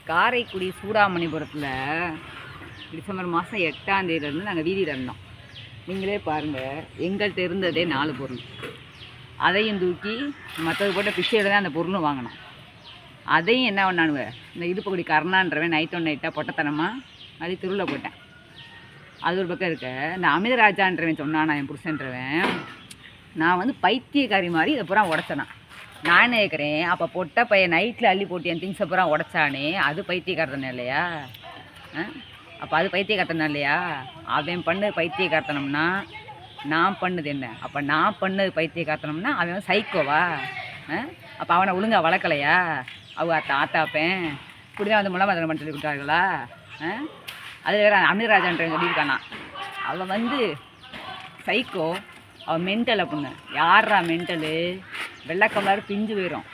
Karaikudi சூடாமணிபுரத்தில் December மாதம் 8ஆம் தேதியிலேருந்து நாங்கள் வீதியில் இருந்தோம். நீங்களே பாருங்கள், எங்கள்கிட்ட இருந்ததே 4 பொருள். அதையும் தூக்கி மற்றது போட்ட பிச்சையில் தான் அந்த பொருளும் வாங்கினோம். அதையும் என்ன பண்ணானுவ, இந்த இடுப்புக்குடி கருணான்றவன் நைட்டாக பொட்டத்தனமாக அது திருவிழா போட்டேன். அது ஒரு பக்கம் இருக்க, இந்த அமிர்தராஜான்றவன் சொன்னான் என் புருஷன்றவன், நான் வந்து பைத்தியக்காரி மாதிரி இதை பூரா உடச்சேனா. நான் என்ன கேட்குறேன், அப்போ பொட்டை பையன் நைட்டில் அள்ளி போட்டு என் திங்ஸை பூரா உடச்சானே, அது பைத்தியக்காரத்தனம் இல்லையா? அப்போ அது பைத்தியக்காரத்தனம் இல்லையா? அவன் பண்ணது பைத்தியக்காரத்தனம்னா நான் பண்ணது என்ன? அப்போ நான் பண்ணது பைத்தியக்காரத்தனம்னா அவன் சைக்கோவா? அப்போ அவனை ஒழுங்காக வளர்க்கலையா? அவங்க ஆத்தாப்பேன் இப்படி தான் வந்து முளமதனம் பண்ணி சொல்லி கொடுத்தார்களா? அதில் வேறு அமிர்தராஜான்ற சொல்லியிருக்கானா, அவன் வந்து சைக்கோ, அவன் மென்டல் அப்படின்னு. யாரா மென்டலு? வெள்ளைக்கம்லாரு பிஞ்சு போயிடும்.